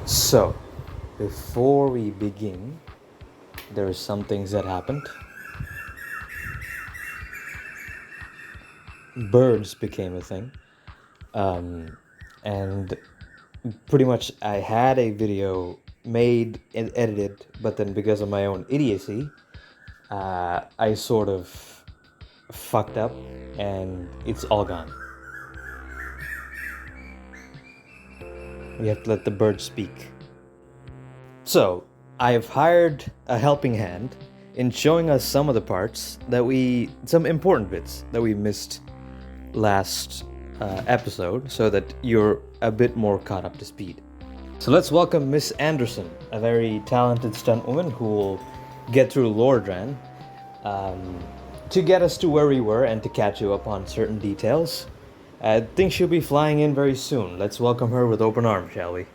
So, before we begin, there are some things that happened. Birds became a thing. And pretty much I had a video made and edited, but then because of my own idiocy, I sort of fucked up and it's all gone. We have to let the birds speak. So, I've hired a helping hand in showing us some of the parts some important bits that we missed last episode so that you're a bit more caught up to speed. So let's welcome Miss Anderson, a very talented stuntwoman who will get through Lordran to get us to where we were and to catch you up on certain details. I think she'll be flying in very soon. Let's welcome her with open arms, shall we?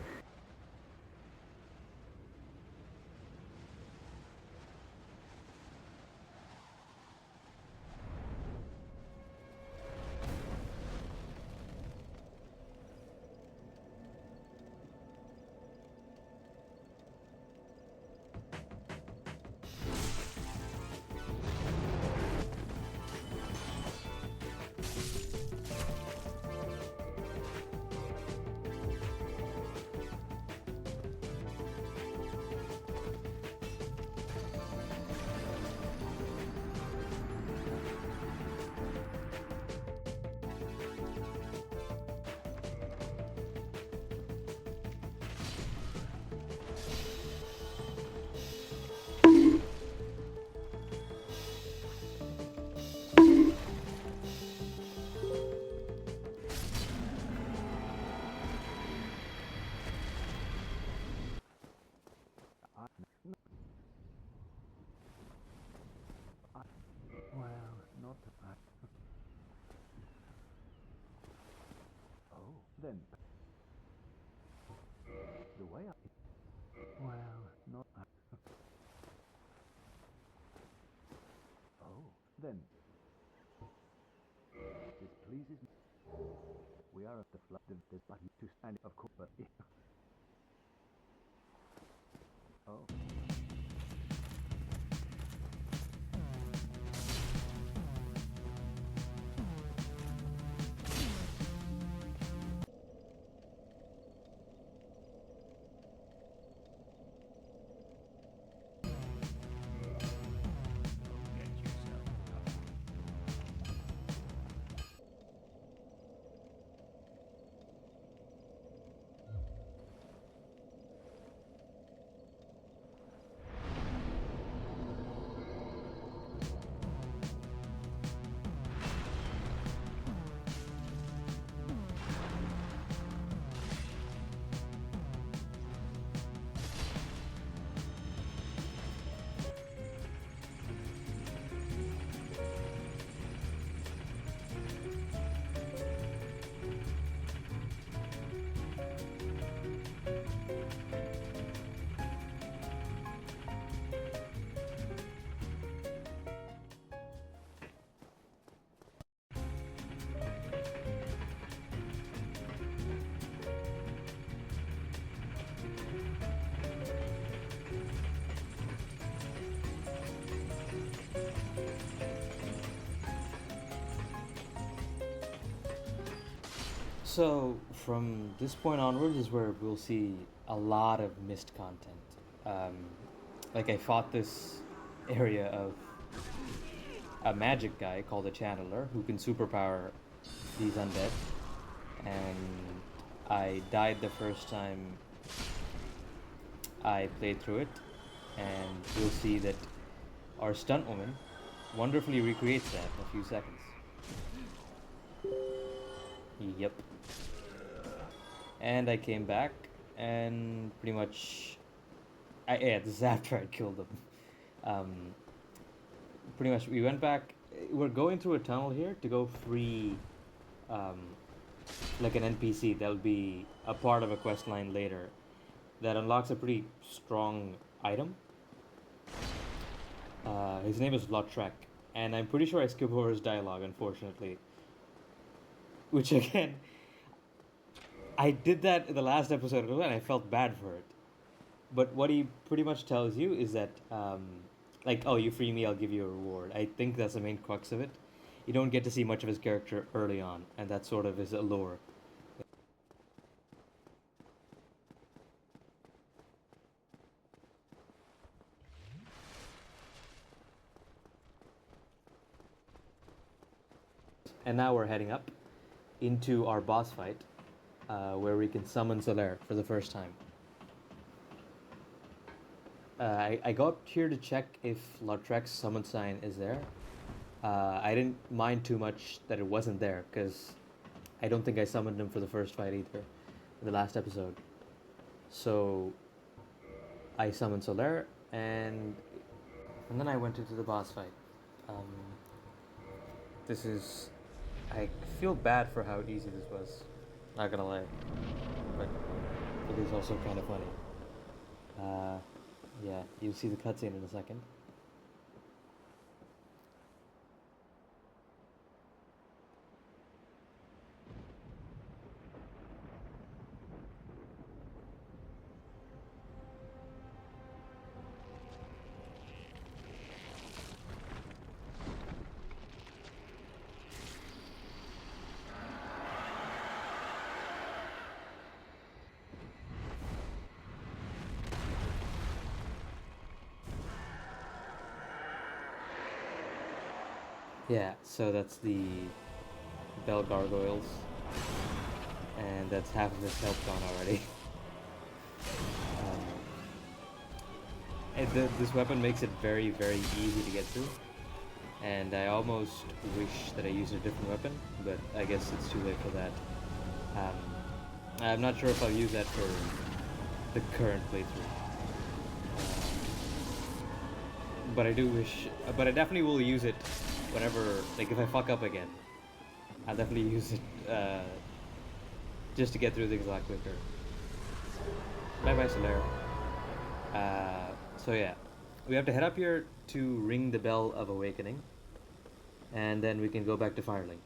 So, from this point onwards is where we'll see a lot of missed content. Um, I fought this area of a magic guy called a channeler who can superpower these undead, and I died the first time I played through it, and we'll see that our stunt woman wonderfully recreates that in a few seconds. Yep. And I came back and pretty much, this is after I killed them. Um, Pretty much, we went back. We're going through a tunnel here to go free, um, like an NPC that'll be a part of a quest line later that unlocks a pretty strong item. His name is Lautrec, and I'm pretty sure I skipped over his dialogue, unfortunately. Which again, I did that in the last episode as well, and I felt bad for it. But what he pretty much tells you is that, like, oh, you free me, I'll give you a reward. I think that's the main crux of it. You don't get to see much of his character early on, and that sort of is allure. And now we're heading up into our boss fight, where we can summon Solaire for the first time. I got here to check if Lautrec's summon sign is there. I didn't mind too much that it wasn't there, because I don't think I summoned him for the first fight either, in the last episode. So I summoned Solaire, and then I went into the boss fight. Um, this is... I feel bad for how easy this was, not gonna lie, but it is also kind of funny. Yeah, you'll see the cutscene in a second. Yeah, so that's the Bell Gargoyles, and that's half of his health gone already. This weapon makes it very, very easy to get through, and I almost wish that I used a different weapon, but I guess it's too late for that. I'm not sure if I'll use that for the current playthrough. But I do wish, but I definitely will use it whenever, like if I fuck up again, I'll definitely use it just to get through things a lot quicker. Bye bye, Solaire. So yeah, we have to head up here to ring the Bell of Awakening, and then we can go back to Firelink.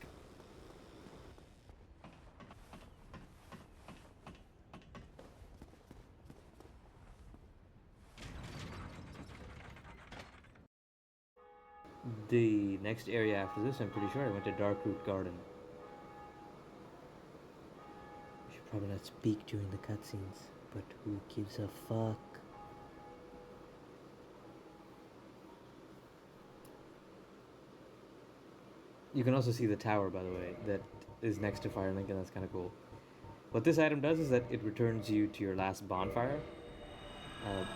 The next area after this, I'm pretty sure I went to Darkroot Garden. I should probably not speak during the cutscenes, but who gives a fuck? You can also see the tower, by the way, that is next to Firelink, and that's kind of cool. What this item does is that it returns you to your last bonfire,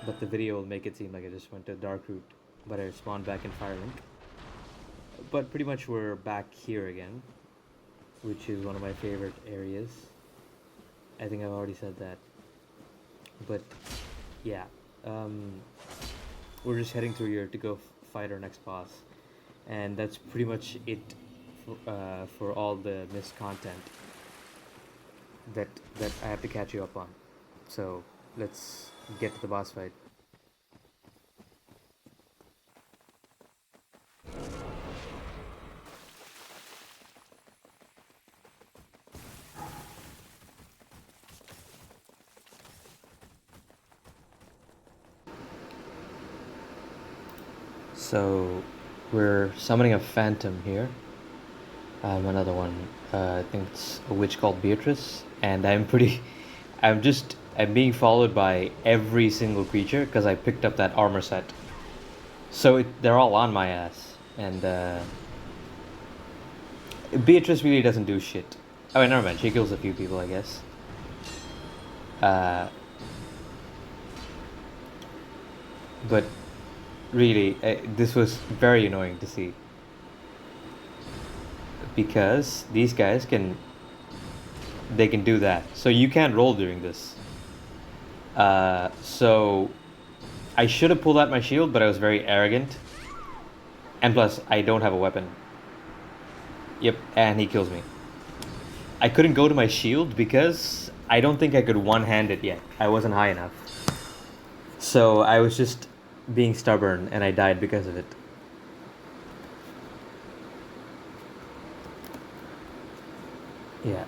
but the video will make it seem like I just went to Darkroot, but I spawned back in Firelink. But pretty much we're back here again, which is one of my favorite areas. I think I've already said that. But yeah, we're just heading through here to go fight our next boss, and that's pretty much it for all the missed content that I have to catch you up on. So let's get to the boss fight. So we're summoning a phantom here. Another one. I think it's a witch called Beatrice, and I'm being followed by every single creature because I picked up that armor set. So they're all on my ass, and Beatrice really doesn't do shit. Oh, wait, never mind. She kills a few people, I guess. But really, this was very annoying to see, because these guys can do that, so you can't roll during this. So I should have pulled out my shield, but I was very arrogant, and plus I don't have a weapon. Yep, and he kills me. I couldn't go to my shield because I don't think I could one-hand it yet. I wasn't high enough, so I was just being stubborn, and I died because of it. Yeah.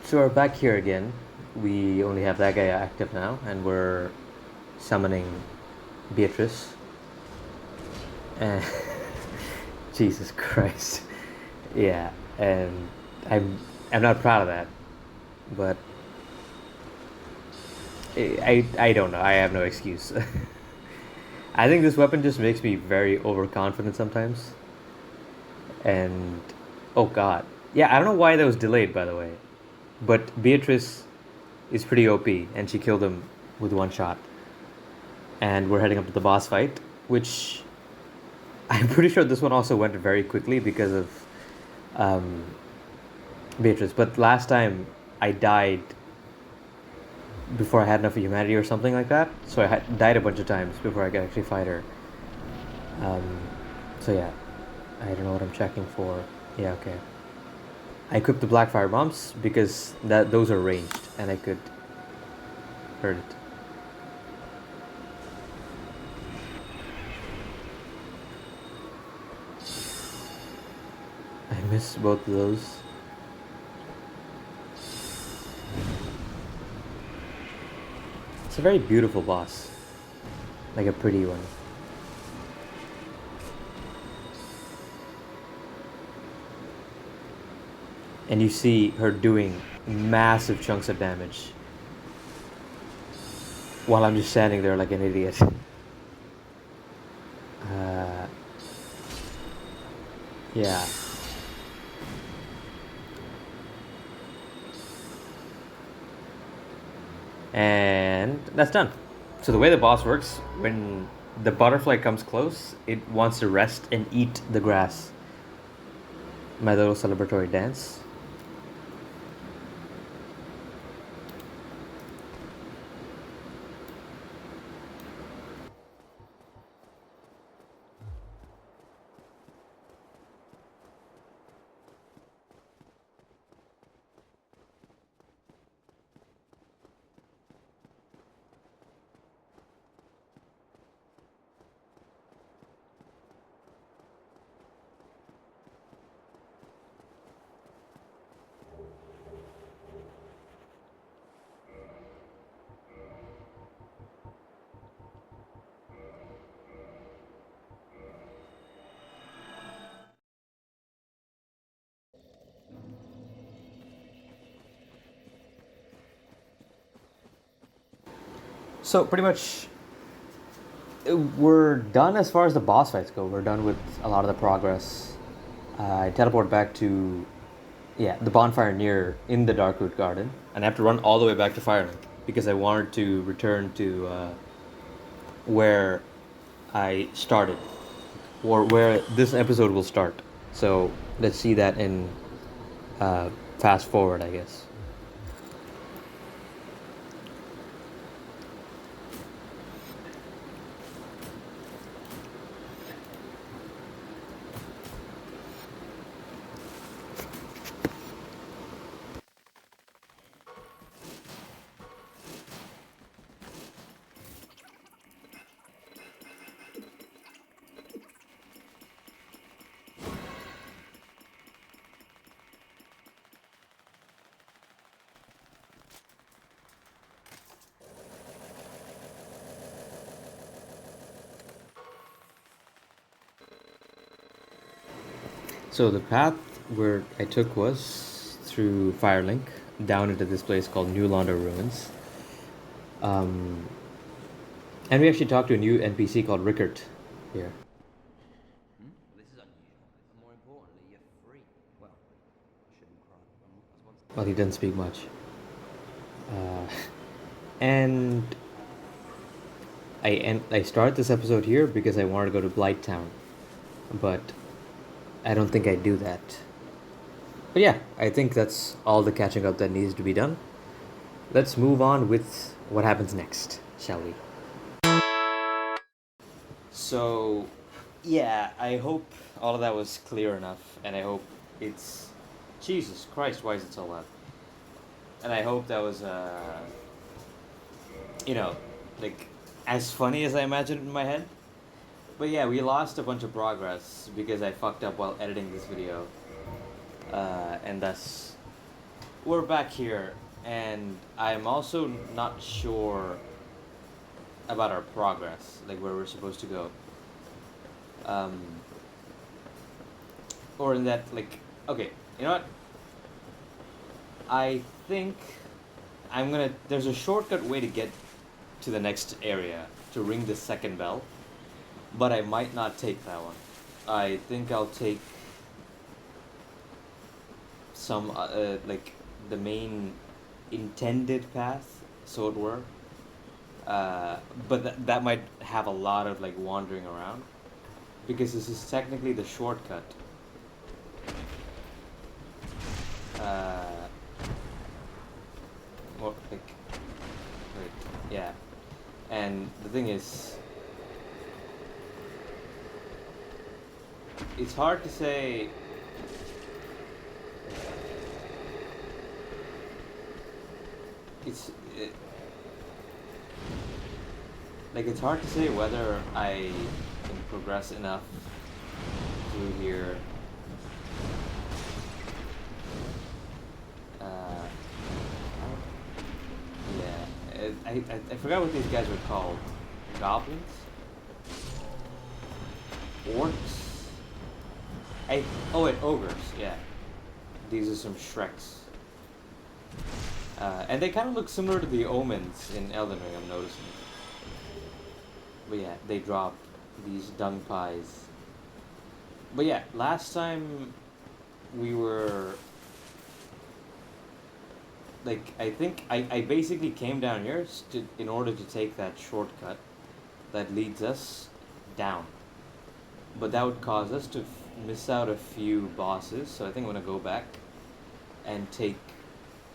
So we're back here again. We only have that guy active now, and we're summoning Beatrice. And Jesus Christ, yeah. And I'm I'm not proud of that, but I don't know. I have no excuse. I think this weapon just makes me very overconfident sometimes. And oh god, yeah. I don't know why that was delayed, by the way. But Beatrice is pretty OP, and she killed him with one shot. And we're heading up to the boss fight, which I'm pretty sure this one also went very quickly because of um, Beatrice. But last time I died before I had enough humanity or something like that, so I died a bunch of times before I could actually fight her. Um, so yeah, I don't know what I'm checking for. Yeah, okay. I equipped the black fire bombs because those are ranged and I could hurt it. I missed both of those. It's a very beautiful boss, like a pretty one. And you see her doing massive chunks of damage while I'm just standing there like an idiot. Yeah. And that's done. So the way the boss works, when the butterfly comes close, it wants to rest and eat the grass. My little celebratory dance. So pretty much we're done as far as the boss fights go. We're done with a lot of the progress. I teleport back to the bonfire near in the Darkroot Garden, and I have to run all the way back to Firelink because I wanted to return to where I started, or where this episode will start. So let's see that in fast forward, I guess. So the path where I took was through Firelink down into this place called New Londo Ruins. Um, and we actually talked to a new NPC called Rickert here. This is unusual. And more importantly, you're free. Well, I shouldn't cry. As once Well, he doesn't speak much. And I started this episode here because I wanted to go to Blighttown, but I don't think I do that. But yeah, I think that's all the catching up that needs to be done. Let's move on with what happens next, shall we? So, yeah, I hope all of that was clear enough, and I hope it's. Jesus Christ, why is it so loud? And I hope that was, you know, like, as funny as I imagined in my head. But yeah, we lost a bunch of progress because I fucked up while editing this video. And thus, we're back here, and I'm also not sure about our progress, like where we're supposed to go. Um, or in that, like, okay, you know what? I think I'm gonna. There's a shortcut way to get to the next area to ring the second bell, but I might not take that one. I think I'll take some, like, the main intended path, so it were. But that might have a lot of like wandering around because this is technically the shortcut. Uh, More like, wait, yeah. And the thing is, it's hard to say. It's like it's hard to say whether I can progress enough through here. Uh, yeah, I forgot what these guys were called. Goblins? Orcs? Oh wait, ogres. Yeah, these are some Shreks. And they kind of look similar to the omens in Elden Ring, I'm noticing. But yeah, they drop these dung pies. But yeah, last time we were like, I think I basically came down here in order to take that shortcut that leads us down. But that would cause us to miss out a few bosses, so I think I'm gonna go back and take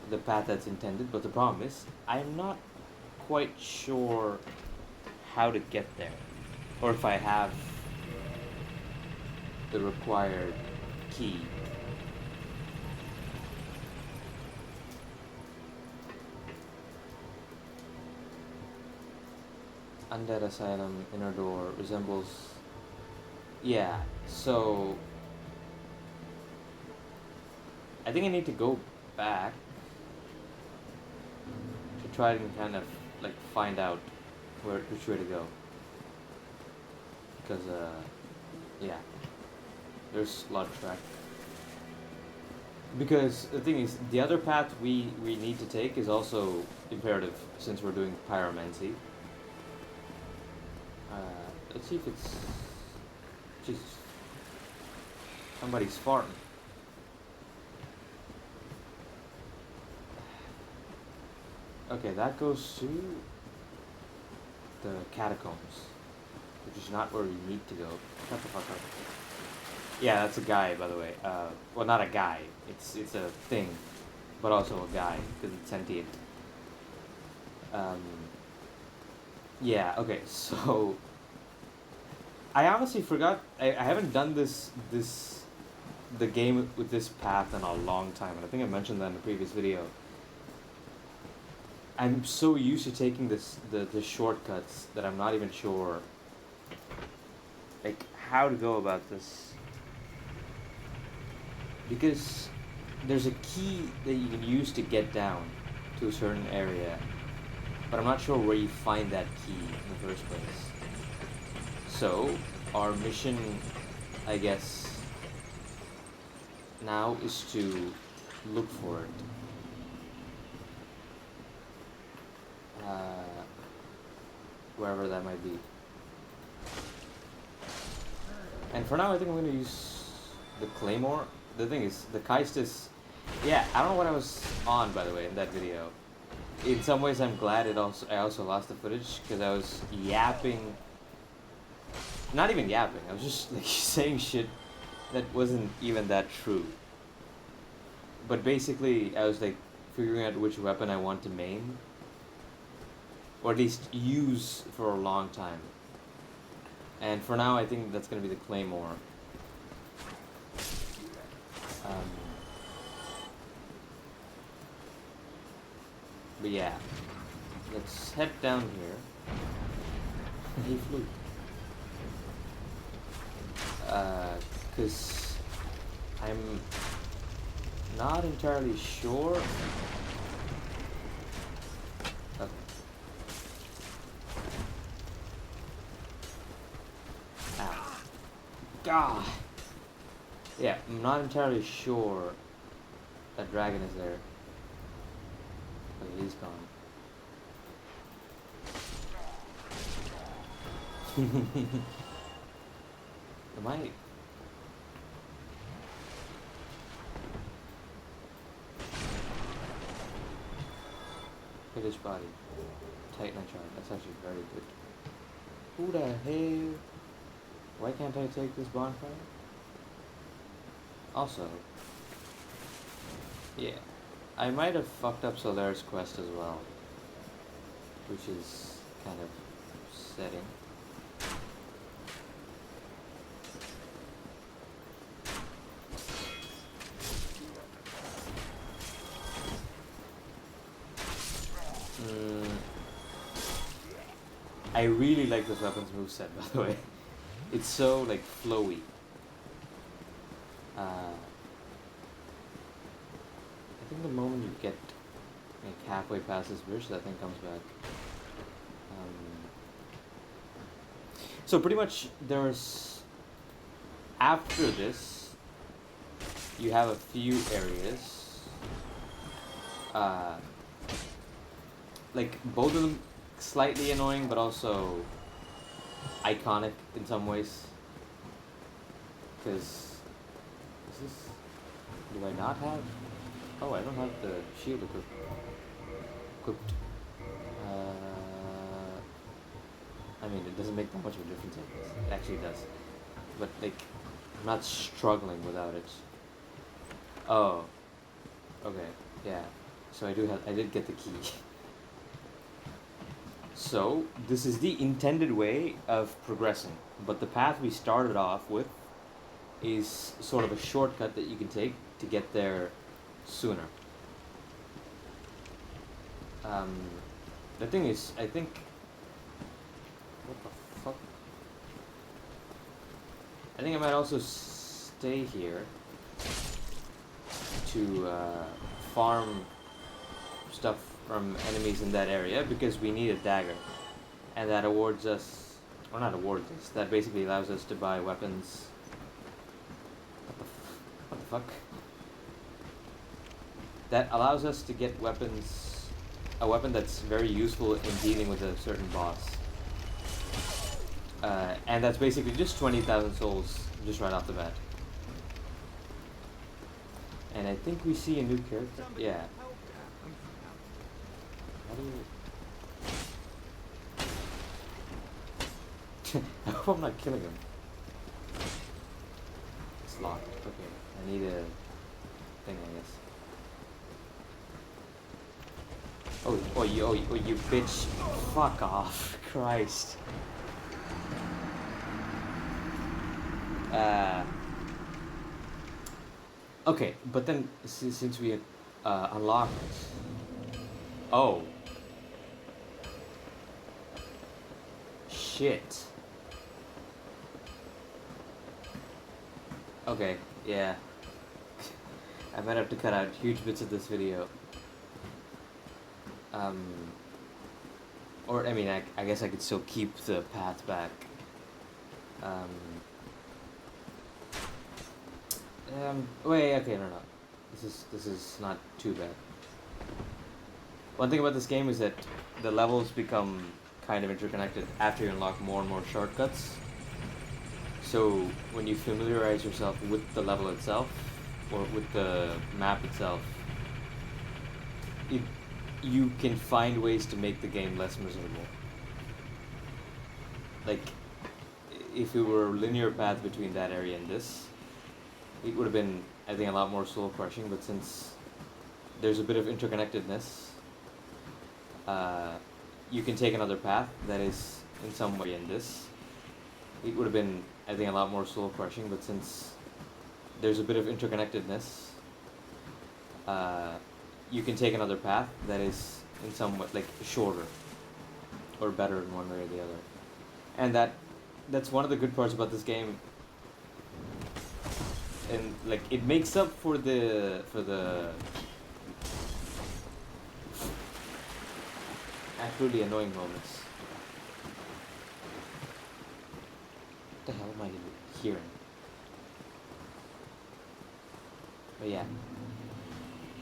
the path that's intended. But the problem is, I'm not quite sure how to get there, or if I have the required key. Undead Asylum, inner door, resembles... Yeah, so... I think I need to go back to try and kind of, like, find out which way to go. Because, yeah. There's a lot of track. Because the thing is, the other path we need to take is also imperative since we're doing pyromancy. Let's see if it's... Jesus. Somebody's farting. Okay, that goes to the catacombs, which is not where we need to go. Shut the fuck up. Yeah, that's a guy, by the way. Well, not a guy. It's a thing, but also a guy because it's sentient. Yeah. Okay. So, I honestly forgot. I haven't done the game with this path in a long time, and I think I mentioned that in a previous video. I'm so used to taking the shortcuts that I'm not even sure, like, how to go about this. Because there's a key that you can use to get down to a certain area, but I'm not sure where you find that key in the first place. So, our mission, I guess, now is to look for it. Wherever that might be. And for now, I think I'm going to use the Claymore. The thing is, the Keistis... Yeah, I don't know what I was on, by the way, in that video. In some ways, I'm glad I also lost the footage, because I was yapping... Not even yapping, I was just like saying shit that wasn't even that true. But basically, I was like figuring out which weapon I want to main. Or at least use for a long time. And for now, I think that's going to be the Claymore. But yeah, let's head down here. He flew. Because Not entirely sure. Okay. Ow. God. Yeah, I'm not entirely sure that dragon is there. Okay, he's gone. Am I? British body. Titan chart. That's actually very good. Who the hell? Why can't I take this bonfire? Also, yeah, I might have fucked up Solaris quest as well, which is kind of upsetting. I really like this weapons moveset, by the way. It's so, like, flowy. I think the moment you get, like, halfway past this bridge, that thing comes back. So pretty much, there's... After this, you have a few areas. Like, both of them slightly annoying, but also iconic in some ways. Because is this? Do I not have? Oh, I don't have the shield equipped. I mean, it doesn't make that much of a difference. I guess. It actually does, but like, I'm not struggling without it. Oh, okay, yeah. So I did get the key. So, this is the intended way of progressing, but the path we started off with is sort of a shortcut that you can take to get there sooner. The thing is, I think... What the fuck? I think I might also stay here to farm stuff from enemies in that area because we need a dagger, and that awards us, or not awards us, that basically allows us to buy weapons. What the fuck? That allows us to get weapons, a weapon that's very useful in dealing with a certain boss, and that's basically just 20,000 souls just right off the bat. And I think we see a new character. Yeah. How do you... I hope I'm not killing him. It's locked. Okay. I need a thing, I guess. Oh, you bitch. Fuck off. Christ. Okay, but then since we had unlocked... Oh. Shit. Okay, yeah. I might have to cut out huge bits of this video. Or, I mean, I guess I could still keep the path back. Wait, okay, no. This is not too bad. One thing about this game is that the levels become kind of interconnected after you unlock more and more shortcuts. So when you familiarize yourself with the level itself, or with the map itself, you can find ways to make the game less miserable. Like, if it were a linear path between that area and this, it would have been, I think, a lot more soul crushing, but since there's a bit of interconnectedness, you can take another path that is in some way in this. It would have been, I think, a lot more soul crushing, but since there's a bit of interconnectedness, you can take another path that is in some way, like, shorter or better in one way or the other. And that's one of the good parts about this game. and like it makes up for the absolutely annoying moments. What the hell am I hearing? But yeah,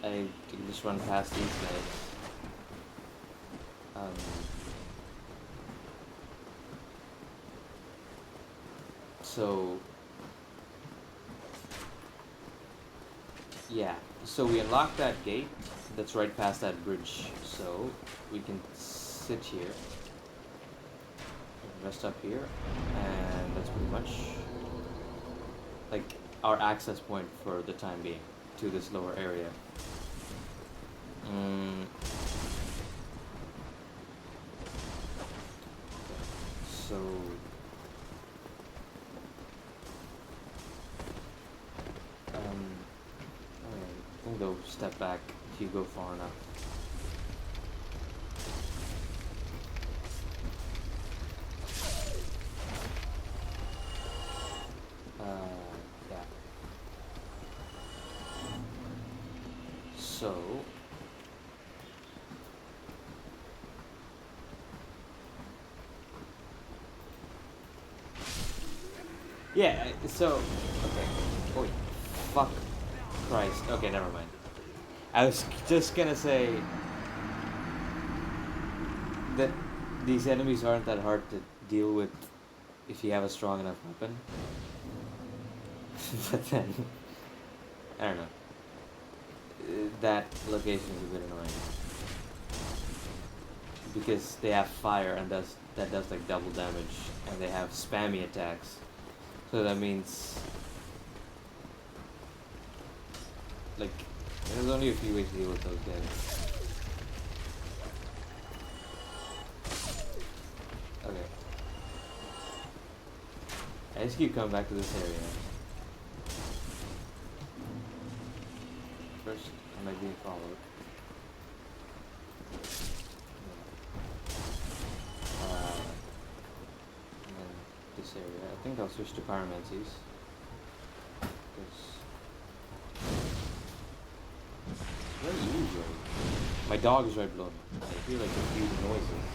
I can just run past these guys. Um, so yeah, so we unlock that gate that's right past that bridge. So we can sit here, rest up here, and that's pretty much like our access point for the time being to this lower area. So I think they'll step back if you go far enough. Yeah. So yeah, so okay. Oh, fuck Christ. Okay, never mind. I was just gonna say that these enemies aren't that hard to deal with if you have a strong enough weapon. But then, I don't know. That location is a bit annoying because they have fire and that does like double damage, and they have spammy attacks. So that means like there's only a few ways to deal with those guys. Okay. I just keep coming back to this area. First, I might be followed. And then this area. I think I'll switch to pyromancies. Where are you, Joey? My dog is right below me. I hear like confusing noises.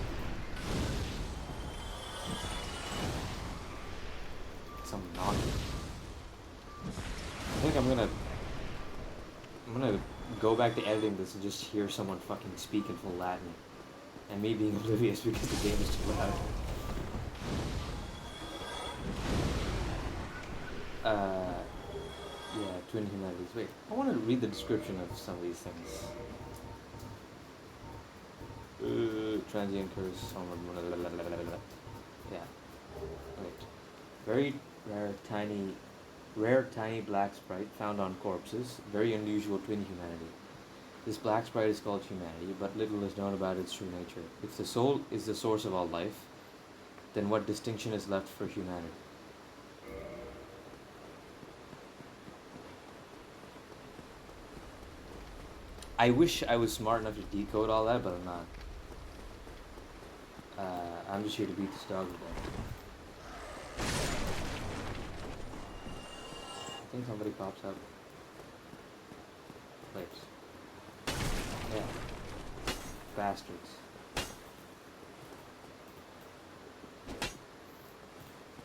Some knocking. I think I'm gonna go back to editing this and just hear someone fucking speak in full Latin. And me being oblivious because the game is too loud. Yeah, twin humanities. Wait, I want to read the description of some of these things. Transient curse. Yeah. Wait. Very rare tiny black sprite found on corpses. Very unusual twin humanity. This black sprite is called humanity, but little is known about its true nature. If the soul is the source of all life, then what distinction is left for humanity? I wish I was smart enough to decode all that, but I'm not. I'm just here to beat this dog to death. I think somebody pops up. Wait. Yeah. Bastards.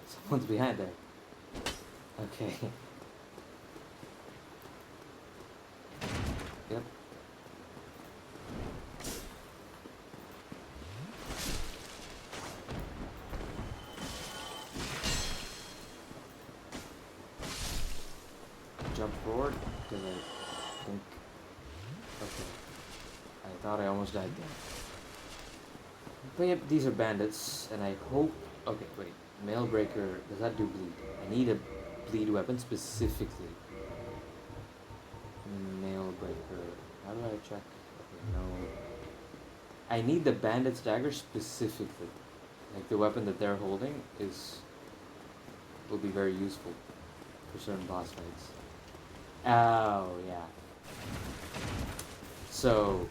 Someone's behind there. Okay. Yep. Jump forward because I think. Okay. I thought I almost died there. But yep, these are bandits, and I hope. Okay, wait. Mail breaker. Does that do bleed? I need a bleed weapon specifically. Mail breaker. How do I check? Okay, no. I need the bandit's dagger specifically. Like the weapon that they're holding will be very useful for certain boss fights. Oh yeah. So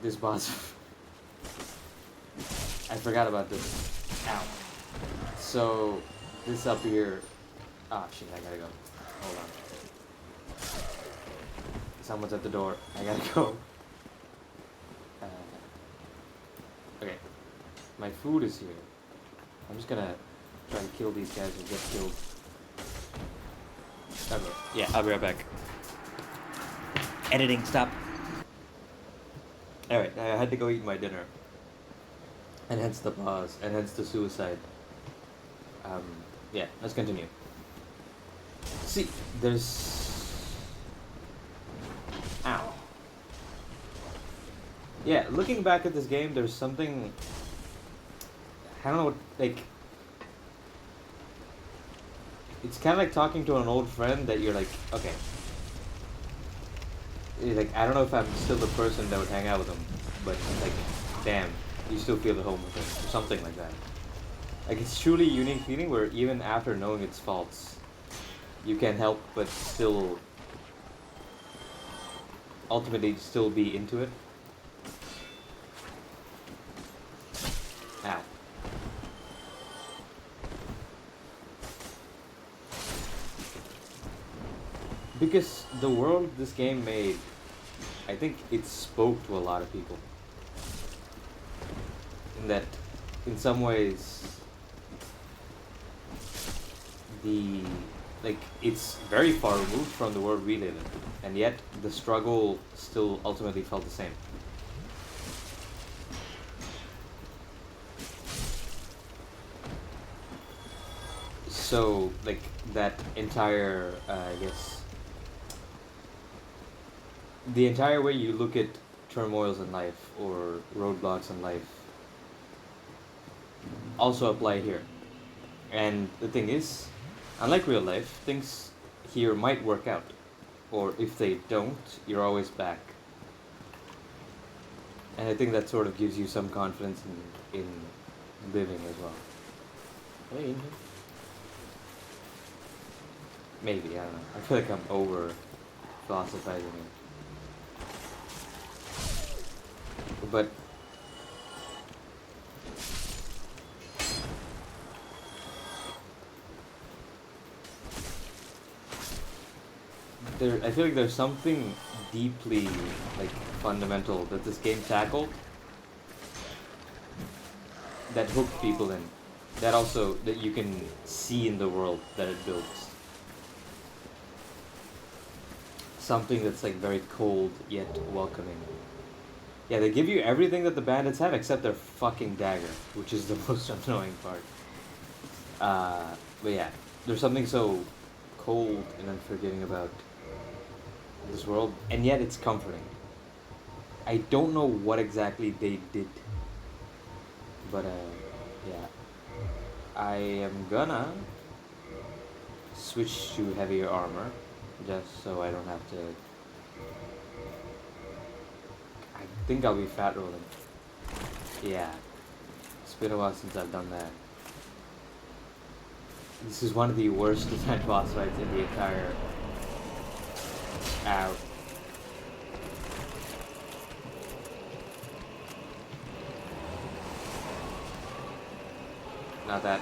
this boss I forgot about this. Ow. So this up here. Ah shit, I gotta go. Hold on. Someone's at the door. I gotta go. Uh, okay. My food is here. I'm just gonna try to kill these guys who get killed. Okay. Yeah, I'll be right back. Editing, stop. Alright, I had to go eat my dinner. And hence the pause, and hence the suicide. Yeah, let's continue. See, there's... Ow. Yeah, looking back at this game, there's something... I don't know, like... It's kind of like talking to an old friend that you're like, okay. You're like, I don't know if I'm still the person that would hang out with him, but like, damn, you still feel at home with him, or something like that. Like, it's truly a unique feeling where even after knowing its faults, you can't help but still ultimately still be into it. Ow. Because the world this game made, I think it spoke to a lot of people. In that, in some ways, it's very far removed from the world we live in, and yet the struggle still ultimately felt the same. So, like, that entire, I guess, the entire way you look at turmoils in life or roadblocks in life also apply here. And the thing is, unlike real life, things here might work out. Or if they don't, you're always back. And I think that sort of gives you some confidence in living as well. Are they in here? Maybe, I don't know. I feel like I'm over philosophizing it. But I feel like there's something deeply like fundamental that this game tackled that hooked people in. That also that you can see in the world that it builds. Something that's like very cold yet welcoming. Yeah, they give you everything that the bandits have except their fucking dagger, which is the most annoying part. But yeah, there's something so cold and unforgiving about this world, and yet it's comforting. I don't know what exactly they did, but yeah. I am gonna switch to heavier armor, just so I don't have to... I think I'll be fat rolling. Yeah. It's been a while since I've done that. This is one of the worst designed boss fights in the entire... Ow. Not that.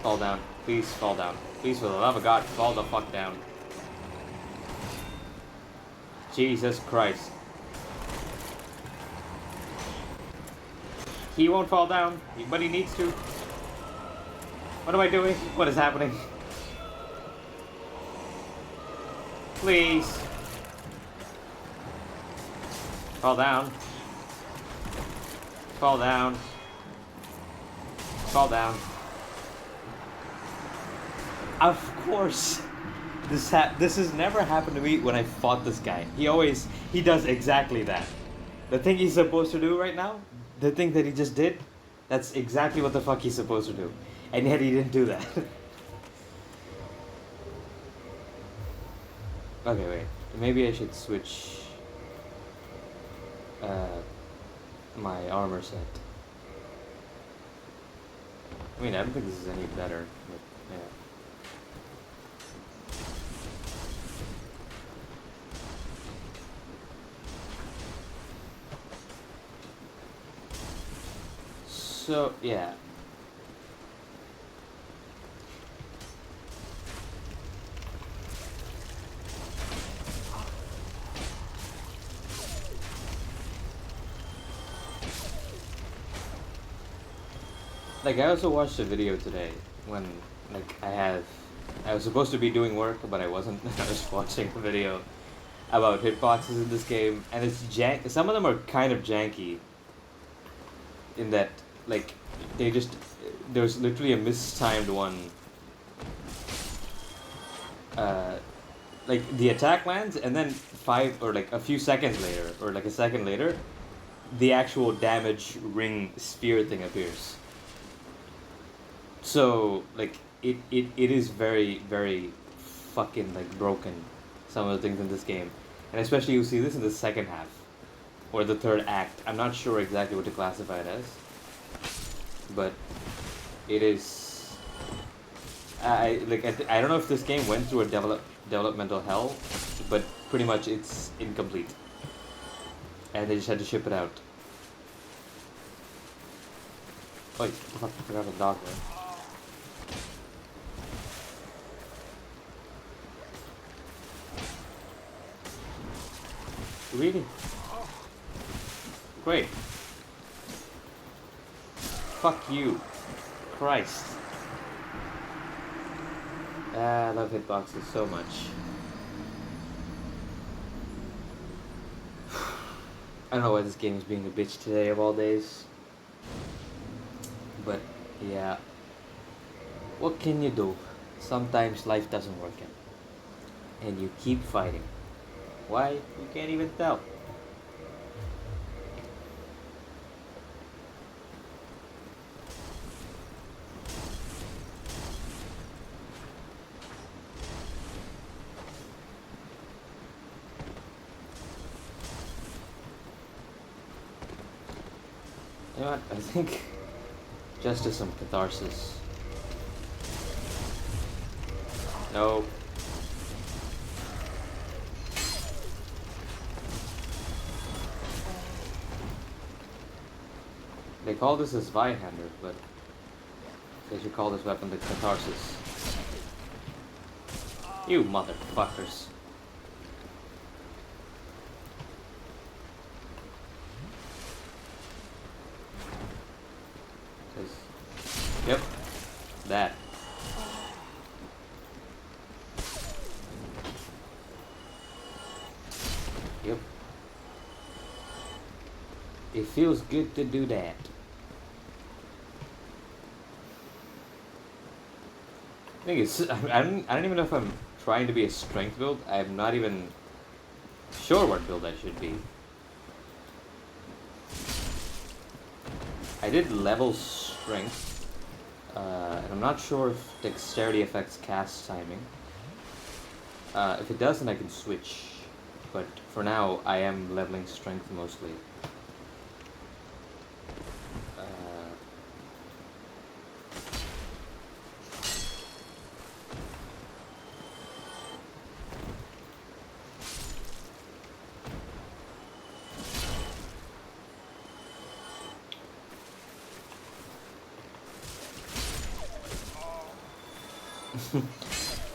Fall down. Please fall down. Please, for the love of God, fall the fuck down. Jesus Christ. He won't fall down, but he needs to. What am I doing? What is happening? Please. Fall down. Fall down. Fall down. Of course. This has never happened to me when I fought this guy. He does exactly that. The thing he's supposed to do right now, the thing that he just did, that's exactly what the fuck he's supposed to do. And yet he didn't do that. Okay, wait. Maybe I should switch my armor set. I mean, I don't think this is any better, but yeah. So, yeah. Like, I also watched a video today when, like, I was supposed to be doing work, but I wasn't. I was watching a video about hitboxes in this game, and it's some of them are kind of janky in that, like, they just, there's literally a mistimed one. Uh, like, the attack lands, and then like, a few seconds later, or like a second later, the actual damage ring sphere thing appears. So, like, it is very, very fucking, like, broken, some of the things in this game. And especially you see this in the second half, or the third act. I'm not sure exactly what to classify it as, but it is... I don't know if this game went through a developmental hell, but pretty much it's incomplete. And they just had to ship it out. Oh, fuck, I forgot the dog there. Really? Great. Fuck you. Christ. I love hitboxes so much. I don't know why this game is being a bitch today of all days. But, yeah. What can you do? Sometimes life doesn't work out. And you keep fighting. Why? You can't even tell. You know what? I think just as some catharsis. No. They call this a Zweihander, but they should call this weapon the catharsis. You motherfuckers. Yep. That. Yep. It feels good to do that. Thing is, I don't even know if I'm trying to be a strength build. I'm not even sure what build I should be. I did level strength, and I'm not sure if dexterity affects cast timing. If it does, then I can switch. But for now, I am leveling strength mostly.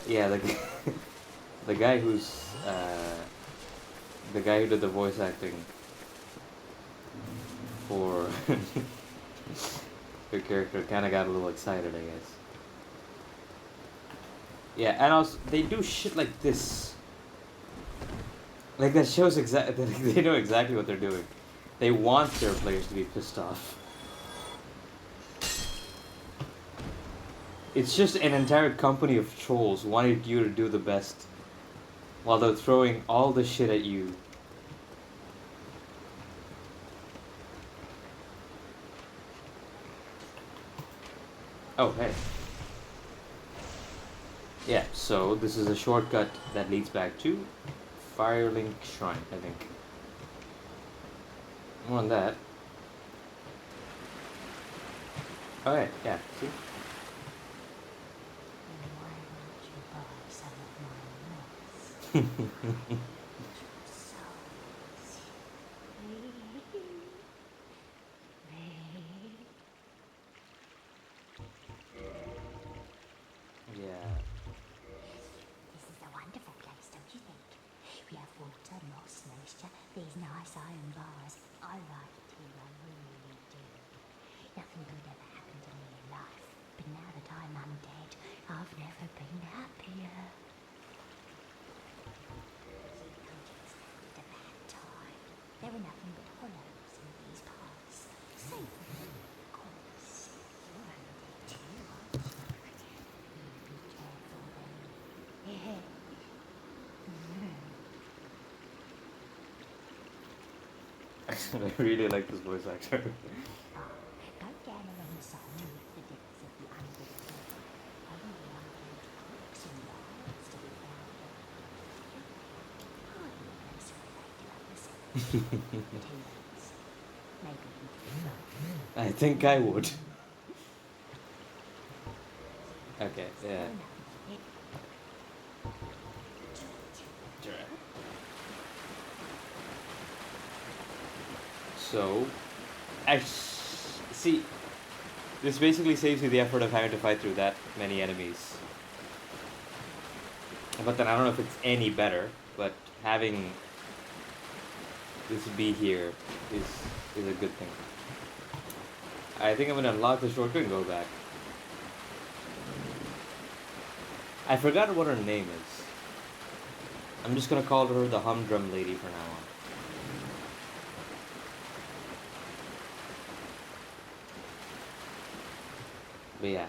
Yeah, the guy who's the guy who did the voice acting for the character kind of got a little excited, I guess. Yeah, and also they do shit like this. Like that shows exactly they know exactly what they're doing. They want their players to be pissed off. It's just an entire company of trolls wanting you to do the best, while they're throwing all the shit at you. Oh, hey. Yeah, so this is a shortcut that leads back to Firelink Shrine, I think. More on that. Oh, yeah, see? Yeah. This is a wonderful place, don't you think? We have water, moss, moisture, these nice iron bars. I like it here, I really do. Nothing good ever happened to me in I've never been happier. It's had a bad time. There are nothing but hollows in these parts. Save for them, of course. You're under too, aren't you? Be careful then. I really like this voice actor. Go down alongside with the depths of the underwater. Only unbuilt bricks and yards to be found there. Hardly a place for a lady like myself. But who knows? Maybe you could. I think I would. Okay, yeah. So, see, this basically saves you the effort of having to fight through that many enemies. But then I don't know if it's any better, but having this be here is a good thing. I think I'm gonna unlock the shortcut and go back. I forgot what her name is. I'm just gonna call her the humdrum lady for now on. But yeah.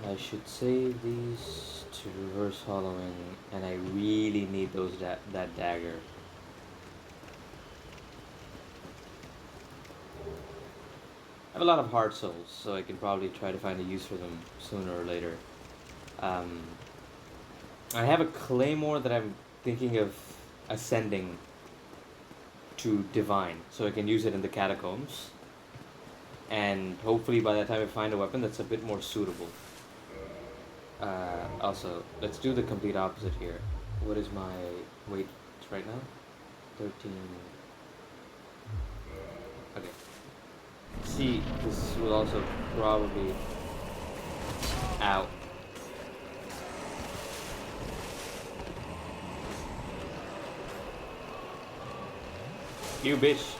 I should save these to reverse hollowing, and I really need those that dagger. I have a lot of heart souls, so I can probably try to find a use for them sooner or later. I have a claymore that I'm thinking of ascending to divine, so I can use it in the catacombs. And hopefully by that time I find a weapon that's a bit more suitable. Also, let's do the complete opposite here. What is my weight right now? 13. Okay. See, this will also probably... Ow. You bitch.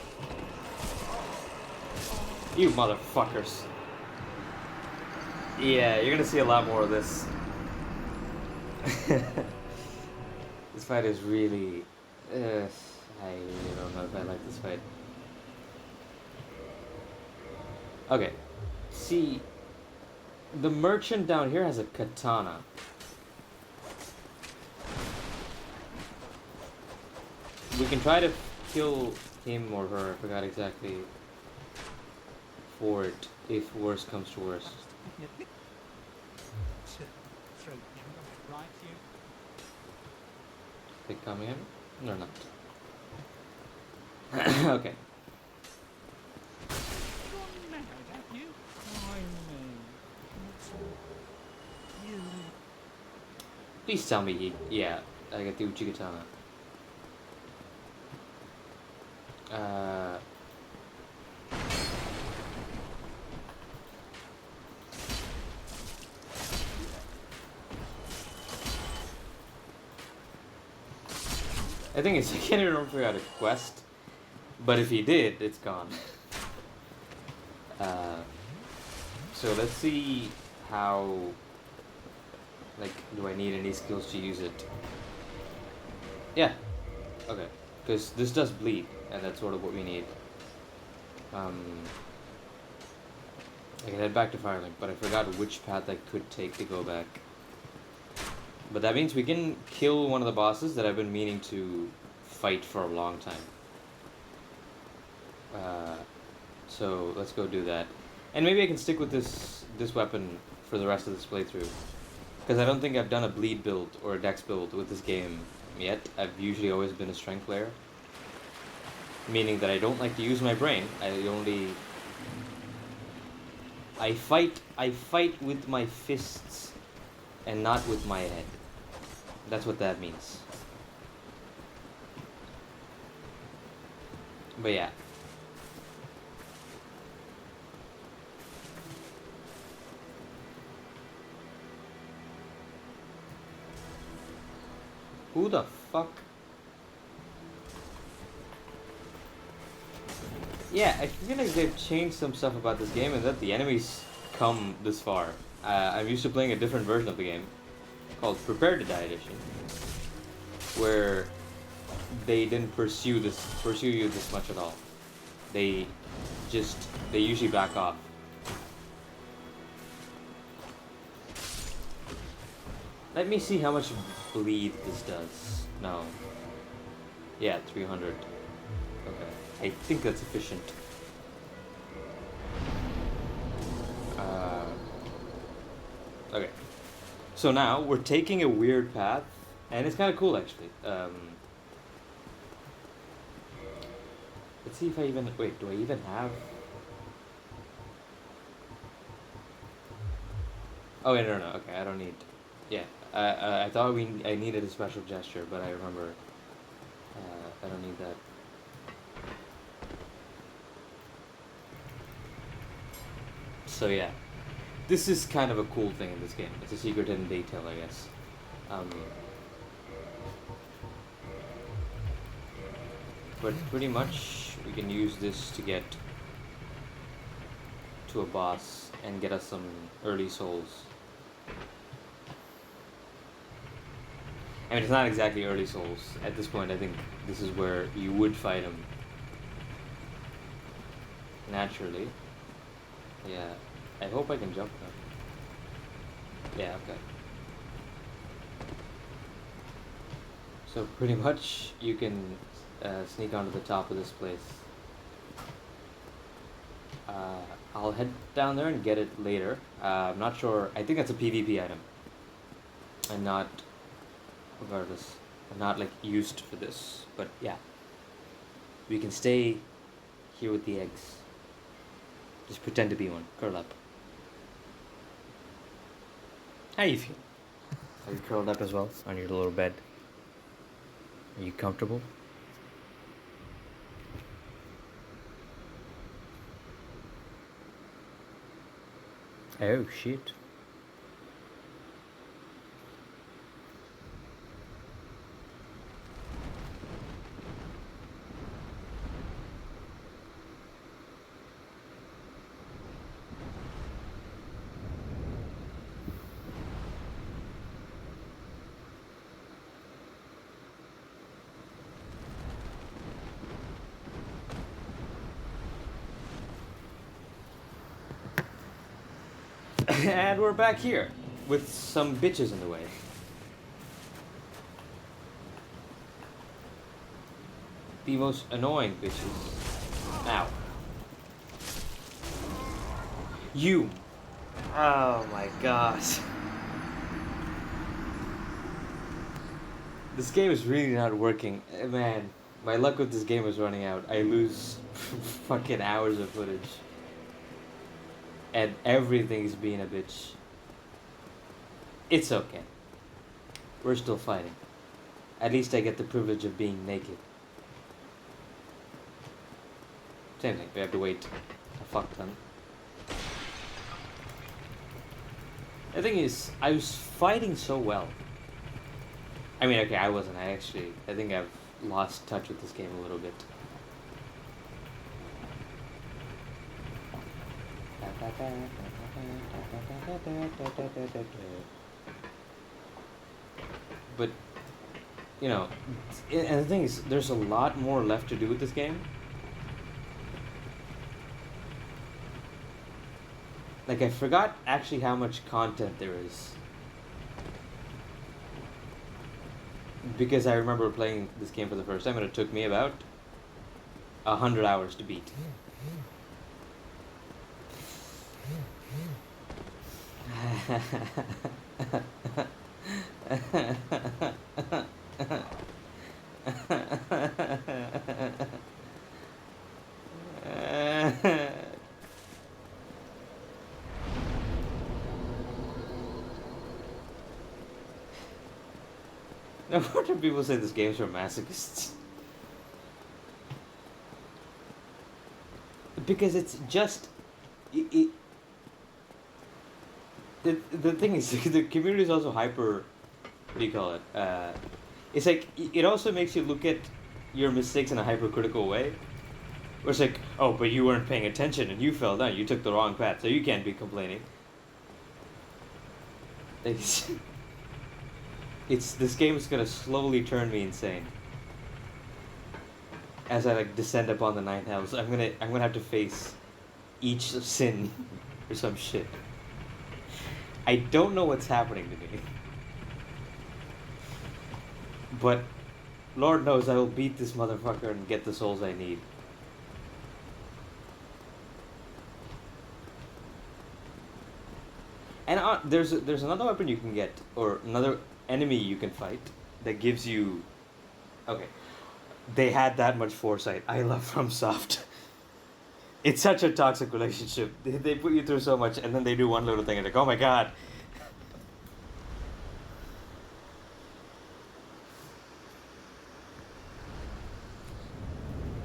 You motherfuckers. Yeah, you're gonna see a lot more of this. This fight is really... I really don't know if I like this fight. Okay. See, the merchant down here has a katana. We can try to kill him or her, I forgot exactly, for it, if worse comes to worse. They come in? Or not? Okay. Please tell me he... Yeah, I got the Uchigatana. I think it's... I can't even remember if we got a quest. But if he did, it's gone. So let's see how... Like, do I need any skills to use it? Yeah. Okay. Because this does bleed, and that's sort of what we need. I can head back to Firelink, but I forgot which path I could take to go back. But that means we can kill one of the bosses that I've been meaning to fight for a long time. So let's go do that. And maybe I can stick with this weapon for the rest of this playthrough. Because I don't think I've done a bleed build or a dex build with this game yet. I've usually always been a strength player. Meaning that I don't like to use my brain. I fight with my fists and not with my head. That's what that means. But yeah. Who the fuck? Yeah, I feel like they've changed some stuff about this game and that the enemies come this far. I'm used to playing a different version of the game called Prepare to Die Edition, where they didn't pursue you this much at all. They they usually back off. Let me see how much bleed this does. No. Yeah, 300. Okay. I think that's efficient. Okay. So now we're taking a weird path, and it's kind of cool actually. Let's see if I even wait. Do I even have? Oh wait, no. Okay, I don't need. Yeah, I thought I needed a special gesture, but I remember I don't need that. So yeah, this is kind of a cool thing in this game. It's a secret hidden detail, I guess. But pretty much we can use this to get to a boss and get us some early souls. I mean, it's not exactly early souls. At this point, I think this is where you would fight him. Naturally. Yeah. I hope I can jump now. Yeah, okay. So pretty much you can sneak onto the top of this place. I'll head down there and get it later. I'm not sure. I think that's a PvP item. And not, regardless, I'm not like used for this. But yeah, we can stay here with the eggs. Just pretend to be one. Curl up. How you feel? Are you curled up as well on your little bed? Are you comfortable? Oh shit. And we're back here with some bitches in the way. The most annoying bitches. Ow. You. Oh my gosh. This game is really not working. Man, my luck with this game is running out. I lose fucking hours of footage. And everything's being a bitch. It's okay. We're still fighting. At least I get the privilege of being naked. Same thing, we have to wait a fuck ton. The thing is, I was fighting so well. I mean, okay, I wasn't. I think I've lost touch with this game a little bit. But, you know, and the thing is, there's a lot more left to do with this game. Like, I forgot actually how much content there is. Because I remember playing this game for the first time and it took me about 100 hours to beat. No wonder people say this game's for masochists. Because it's just... The thing is, the community is also hyper... What do you call it? It's like, it also makes you look at your mistakes in a hypercritical way. It's like, oh, but you weren't paying attention and you fell down. You took the wrong path, so you can't be complaining. It's, this game is gonna slowly turn me insane. As I like descend upon the ninth house, I'm gonna have to face each sin or some shit. I don't know what's happening to me, but Lord knows I will beat this motherfucker and get the souls I need. And there's another weapon you can get, or another enemy you can fight that gives you. Okay, they had that much foresight. I love FromSoft. It's such a toxic relationship. They put you through so much, and then they do one little thing, and like, oh my god.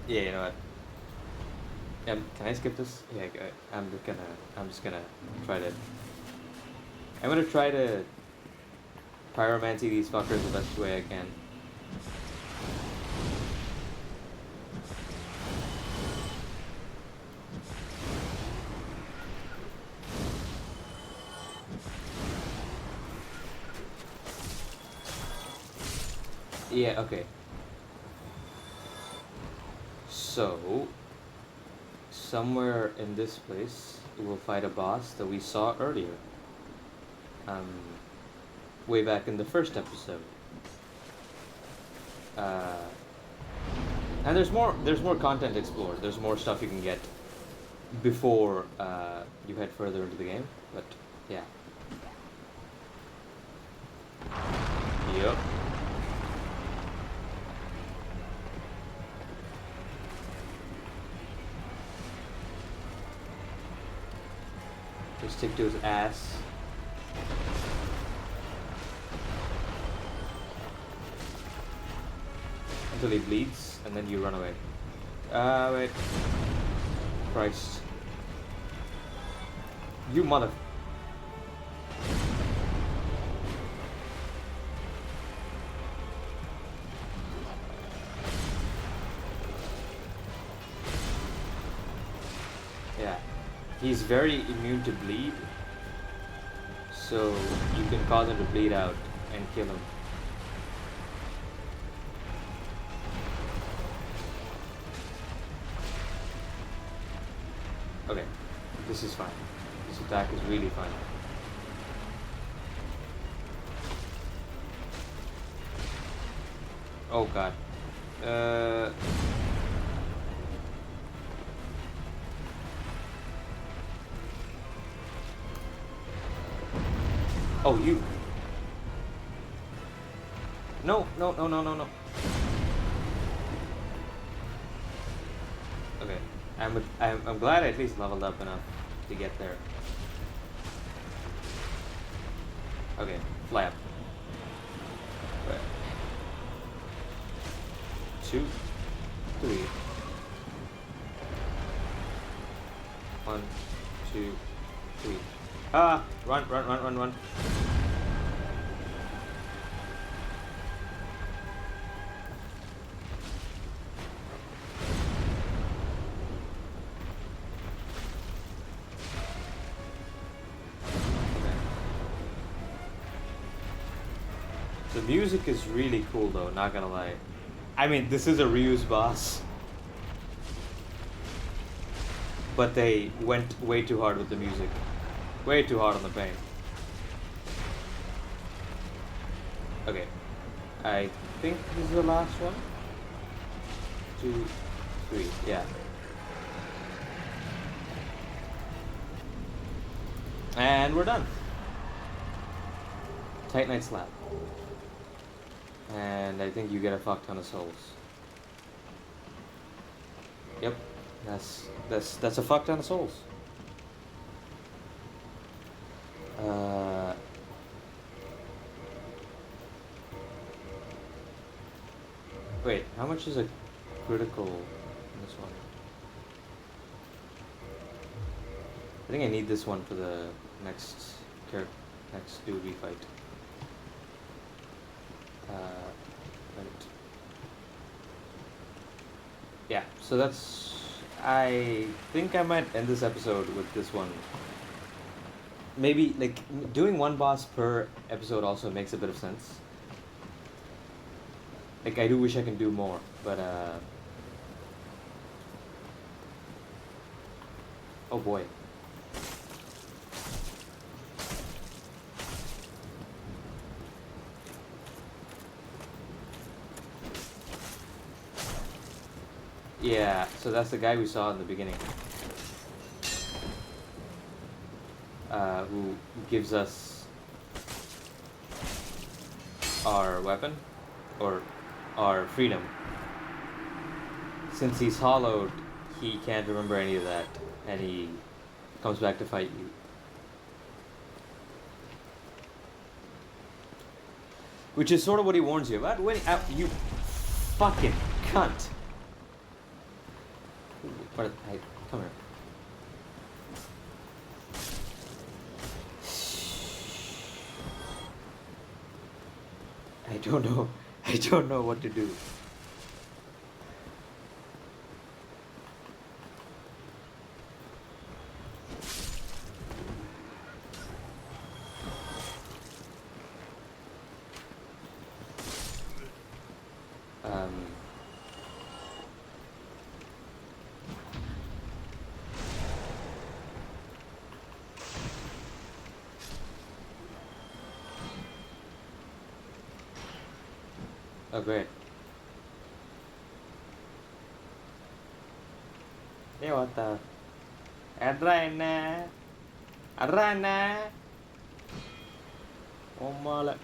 Yeah, you know what? Can I skip this? Yeah, I'm just gonna try to. I'm gonna try to pyromancy these fuckers the best way I can. Yeah, okay. So, somewhere in this place, we'll fight a boss that we saw earlier. Way back in the first episode. And there's more content explored. There's more stuff you can get before you head further into the game. But yeah. Yep. Just stick to his ass. Until he bleeds, and then you run away. Wait. Christ. You mother... Yeah. He's very immune to bleed. So you can cause him to bleed out and kill him. Okay, this is fine. This attack is really fine. Oh god. Oh, you. No. Okay, I'm glad I at least leveled up enough to get there. Okay, fly up. Right. 2, 3. 1, 2, 3. Ah! Run. The music is really cool though, not gonna lie. I mean, this is a reuse boss. But they went way too hard with the music. Way too hard on the pain. Okay. I think this is the last one. 2, 3, yeah. And we're done. Titanite slab. And I think you get a fuck ton of souls. Yep. That's a fuck ton of souls. Wait, how much is a critical in this one? I think I need this one for the next dude we fight. Right. Yeah, so that's I think I might end this episode with this one. Maybe, like, doing one boss per episode also makes a bit of sense. Like, I do wish I can do more, but, oh boy. Yeah, so that's the guy we saw in the beginning. Who gives us our weapon, or our freedom. Since he's hollowed, he can't remember any of that, and he comes back to fight you. Which is sort of what he warns you about. When you fucking cunt. What? Hey, come here. I don't know. I don't know what to do. Oh, great. Hey, what the? Adrena. Adrena. Oh, mala.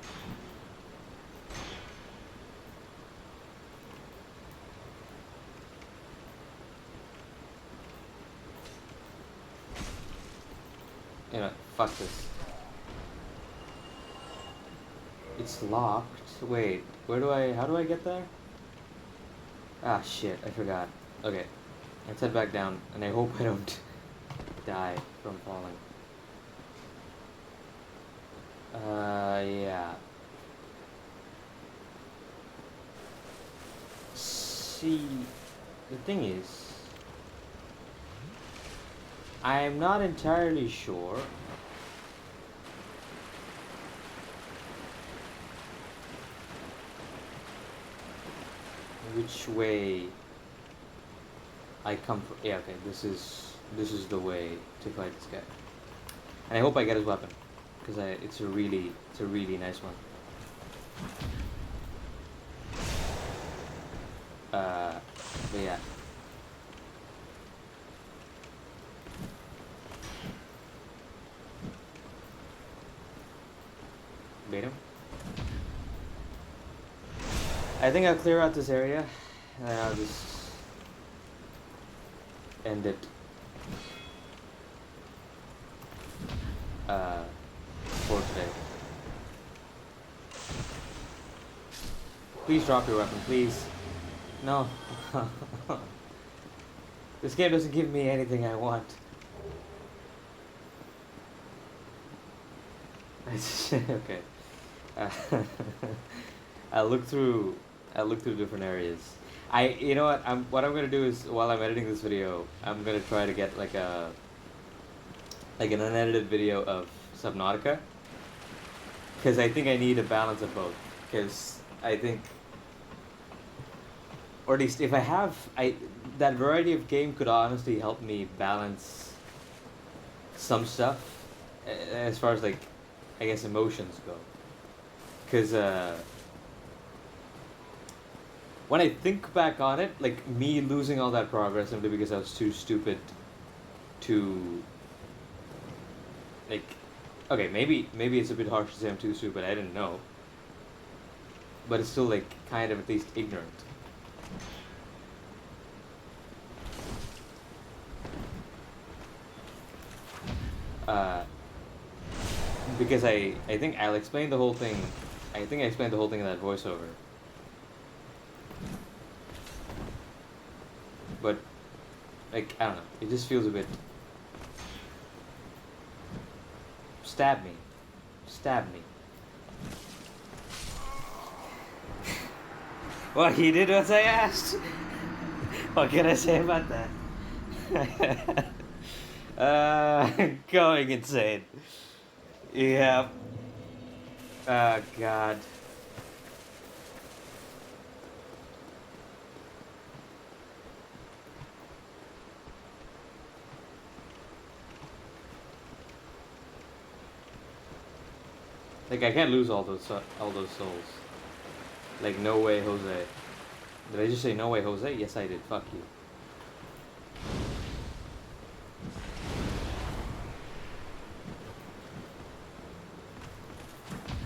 You know, fuck this. It's locked. Wait, how do I get there? Ah, shit, I forgot. Okay, let's head back down, and I hope I don't die from falling. Yeah. See, the thing is, I'm not entirely sure which way I come from. Yeah, okay, this is the way to fight this guy, and I hope I get his weapon, because it's a really nice one. But yeah. Bait him. I think I'll clear out this area, and I'll just end it for today. Please drop your weapon, please. No. This game doesn't give me anything I want. Okay. I'll look through different areas. You know what I'm gonna do is, while I'm editing this video, I'm gonna try to get like an unedited video of Subnautica, because I think I need a balance of both. Because I think, or at least if I have, that variety of game could honestly help me balance some stuff, as far as, like, I guess, emotions go. Because when I think back on it, like, me losing all that progress simply because I was too stupid to, like, okay, maybe it's a bit harsh to say I'm too stupid, I didn't know, but it's still, like, kind of at least ignorant. Because I think I'll explain the whole thing. I think I explained the whole thing in that voiceover. But, like, I don't know. It just feels a bit. Stab me. Stab me. Well, he did what I asked. What can I say about that? Going insane. Yeah. Oh god. Like I can't lose all those souls. Like no way, Jose. Did I just say no way, Jose? Yes, I did. Fuck you.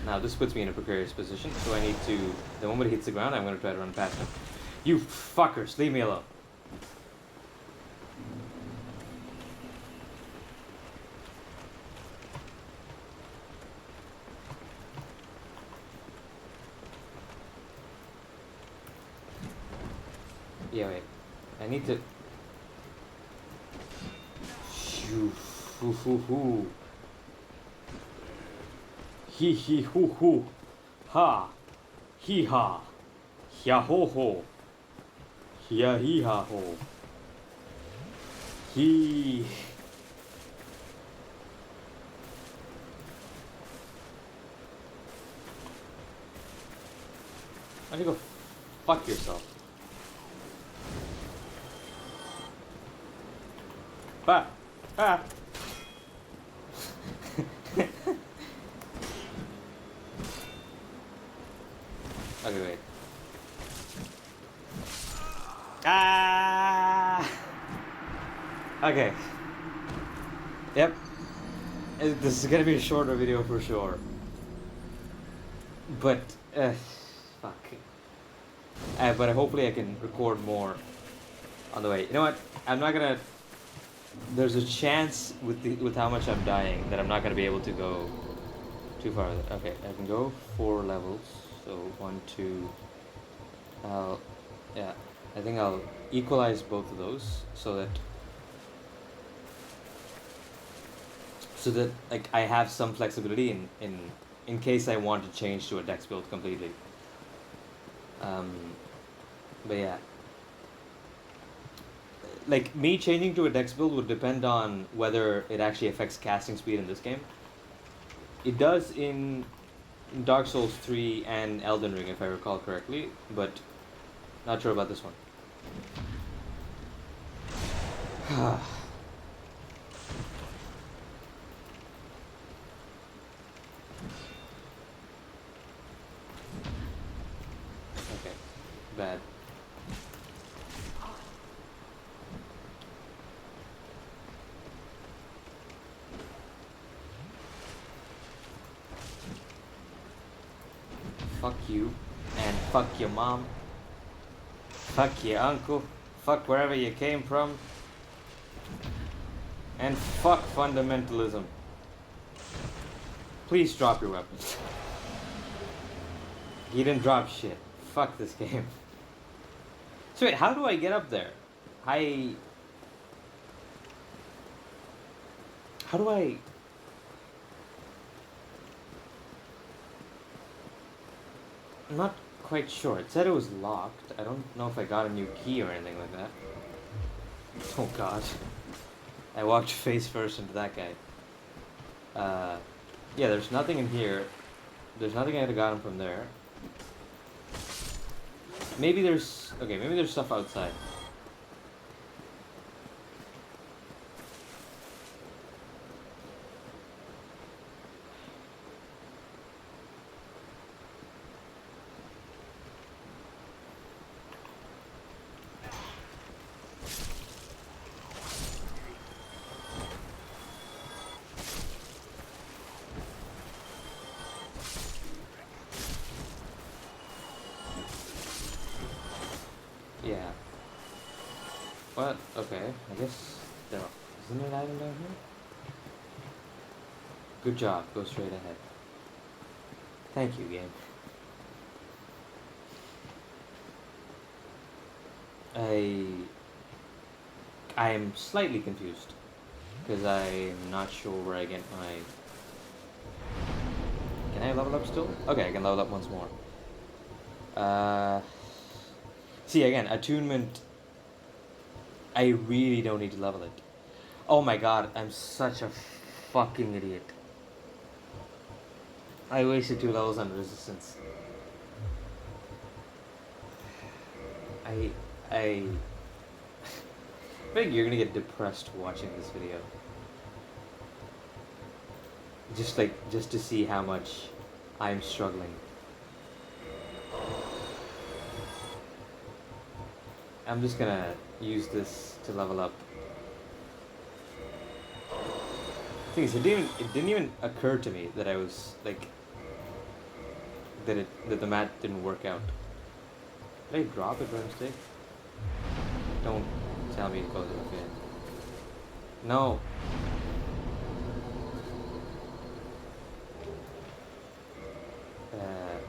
Now this puts me in a precarious position, so I need to. The moment he hits the ground, I'm gonna try to run past him. You fuckers, leave me alone. Yeah, wait. I need to. Shoo, hoo, hoo, hoo. Hee hee hoo hoo. Ha. Hee ha. Hya ho ho. Hya hee ha ho. Hee. Why don't you go fuck yourself? Bah! Ah! Okay, wait. Ah! Okay. Yep. This is gonna be a shorter video for sure. But, fuck. But hopefully I can record more on the way. You know what? I'm not gonna. There's a chance with how much I'm dying that I'm not gonna be able to go too far. Okay, I can go 4 levels. So 1, 2. Yeah. I think I'll equalize both of those so that like I have some flexibility in case I want to change to a dex build completely. But yeah. Like, me changing to a dex build would depend on whether it actually affects casting speed in this game. It does in Dark Souls 3 and Elden Ring, if I recall correctly, but not sure about this one. Okay, bad. Fuck you, and fuck your mom, fuck your uncle, fuck wherever you came from, and fuck fundamentalism. Please drop your weapons. He didn't drop shit. Fuck this game. So wait, how do I get up there? How do I... I'm not quite sure. It said it was locked. I don't know if I got a new key or anything like that. Oh god. I walked face first into that guy. Yeah, there's nothing in here. There's nothing I could have gotten from there. Maybe there's... Okay, maybe there's stuff outside. Yeah. What? Okay, I guess there isn't an item down here? Good job, go straight ahead. Thank you, game. I am slightly confused because I'm not sure where I get my... Can I level up still? Okay, I can level up once more. See, again, attunement I really don't need to level it. Oh my god, I'm such a fucking idiot. I wasted 2 levels on resistance. I think you're gonna get depressed watching this video. Just to see how much I'm struggling. I'm just gonna use this to level up. The thing is, it didn't even occur to me that I was like that the mat didn't work out. Did I drop it by mistake? Don't tell me to close it again. No. Okay.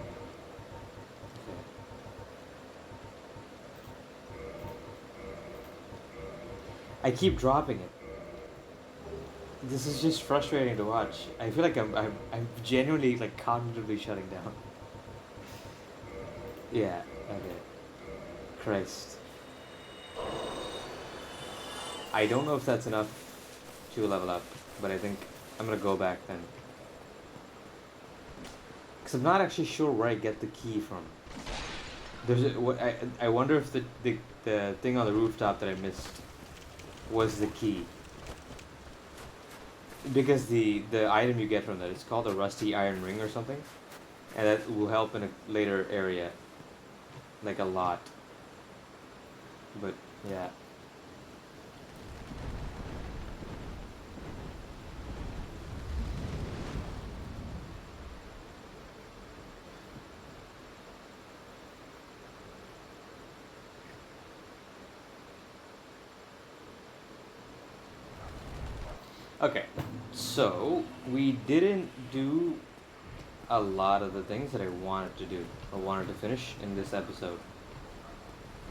I keep dropping it. This is just frustrating to watch. I feel like I'm genuinely like cognitively shutting down. Yeah. Okay. Christ. I don't know if that's enough to level up, but I think I'm gonna go back then. Because I'm not actually sure where I get the key from. I wonder if the thing on the rooftop that I missed was the key. Because the item you get from that, it's called a rusty iron ring or something. And that will help in a later area. Like a lot. But, yeah. Okay, so we didn't do a lot of the things that I wanted to do or wanted to finish in this episode.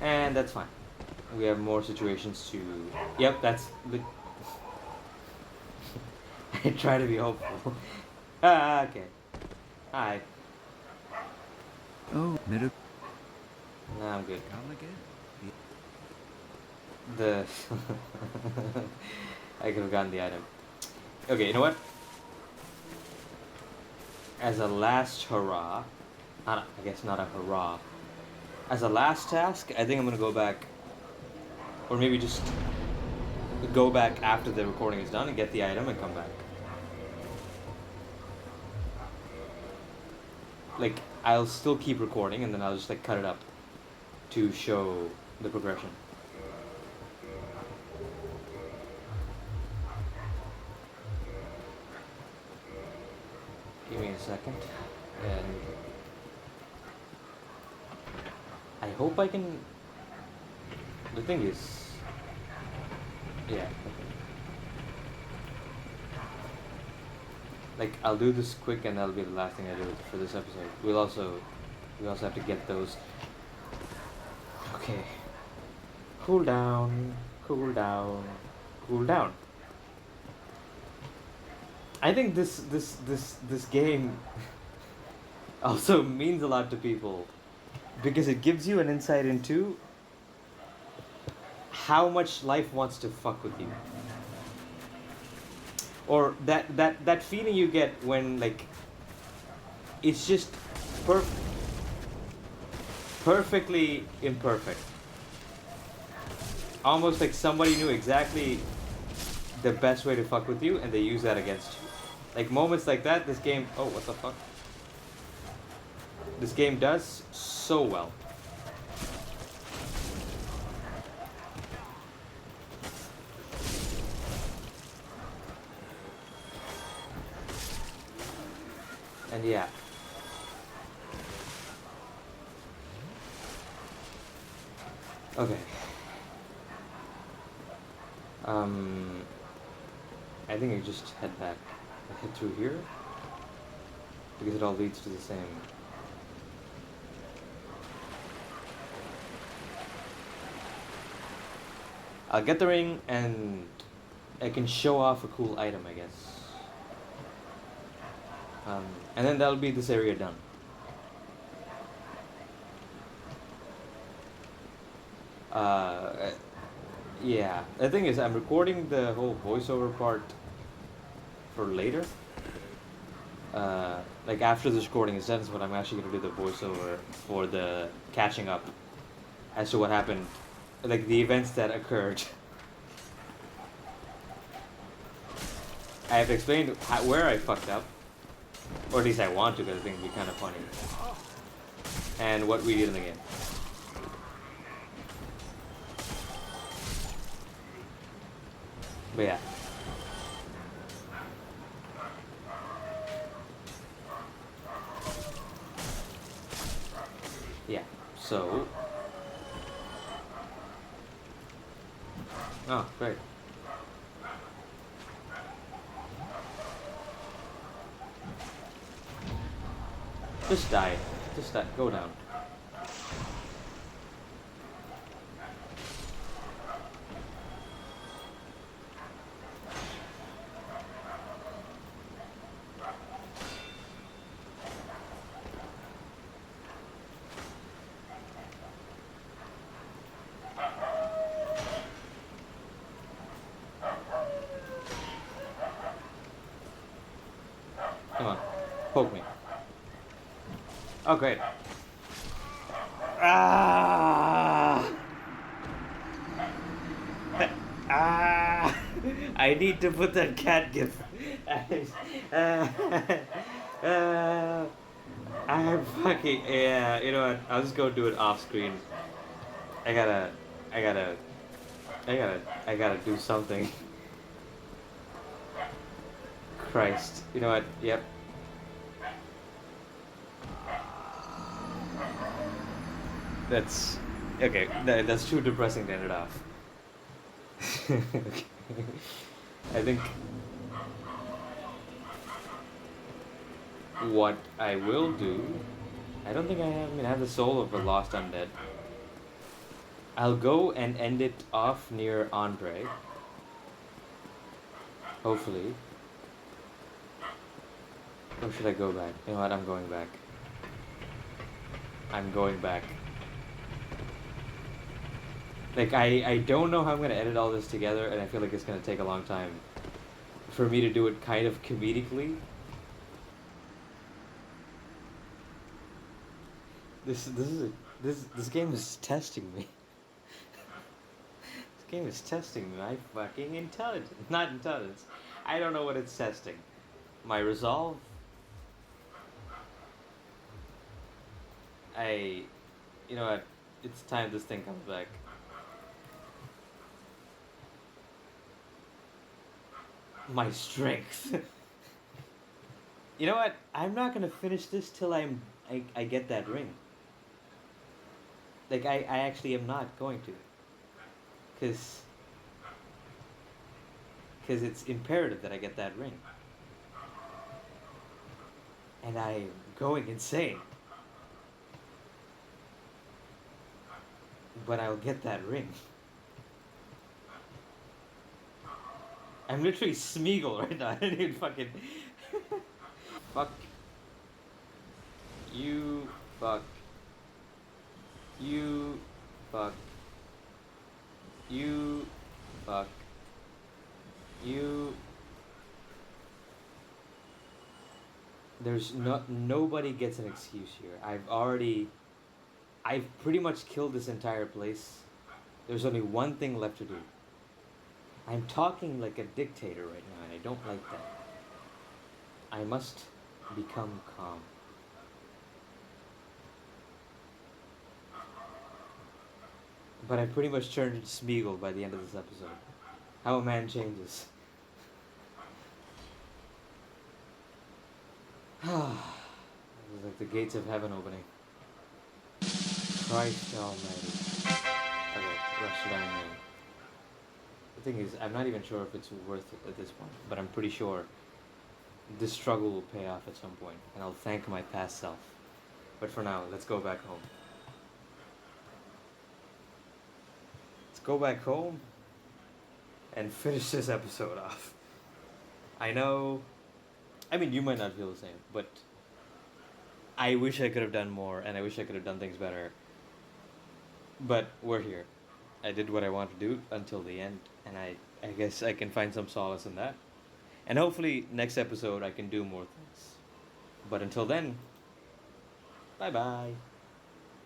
And that's fine. We have more situations to... Yep, that's... I try to be hopeful. Okay. Hi. Oh, middle. Nah, I'm good. Come again. The... I could have gotten the item. Okay, you know what? As a last hurrah... I guess not a hurrah. As a last task, I think I'm gonna go back... Or maybe just... go back after the recording is done and get the item and come back. Like, I'll still keep recording and then I'll just like cut it up to show the progression. Give me a second. And I hope I can... The thing is... Yeah, okay. Like, I'll do this quick and that'll be the last thing I do for this episode. We also have to get those... Okay. Cool down, cool down, cool down. I think this game also means a lot to people because it gives you an insight into how much life wants to fuck with you. Or that feeling you get when like it's just perfectly imperfect. Almost like somebody knew exactly the best way to fuck with you and they use that against you. Like moments like that, this game... Oh, what the fuck? This game does so well. And yeah. Okay. I think I just head back. I head through here because it all leads to the same. I'll get the ring and I can show off a cool item, I guess. And then that'll be this area done. Yeah, the thing is, I'm recording the whole voiceover part for later. Like after this recording is done, is when I'm actually gonna do the voiceover for the catching up as to what happened, like the events that occurred. I have explained where I fucked up, or at least I want to, because I think it'd be kind of funny, and what we did in the game. But yeah. Yeah. So. Oh, great. Just die. Just die. Go down. Come on. Poke me. Oh, great. Ah! Ah! I need to put that cat gif. uh, I'm fucking yeah. You know what? I'll just go do it off screen. I gotta, I gotta, I gotta do something. Christ. You know what? Yep. That's okay. That's too depressing to end it off. Okay. I think what I will do. I don't think I have. I mean, I have the soul of a lost undead. I'll go and end it off near Andre. Hopefully. Or should I go back? You know what? I'm going back. I'm going back. Like, I don't know how I'm going to edit all this together, and I feel like it's going to take a long time for me to do it kind of comedically. This game is testing me. This game is testing my fucking intelligence. Not intelligence. I don't know what it's testing. My resolve. You know what? It's time this thing comes back. My strength. You know what? I'm not gonna finish this till I get that ring. Like I actually am not going to, cause it's imperative that I get that ring, and I'm going insane. But I'll get that ring. I'm literally Smeagol right now. I didn't even fucking. Fuck. You. Fuck. You. Fuck. You. Fuck. You. There's nobody gets an excuse here. I've pretty much killed this entire place. There's only one thing left to do. I'm talking like a dictator right now, and I don't like that. I must become calm. But I pretty much turned into Smeagol by the end of this episode. How a man changes. It was like the gates of heaven opening. Christ almighty. Okay, rush to Diamond Ring. The thing is, I'm not even sure if it's worth it at this point, but I'm pretty sure this struggle will pay off at some point, and I'll thank my past self. But for now, let's go back home. Let's go back home and finish this episode off. I know. I mean, you might not feel the same, but I wish I could have done more, and I wish I could have done things better. But we're here, I did what I wanted to do until the end, and I guess I can find some solace in that. And hopefully, next episode I can do more things. But until then, bye bye.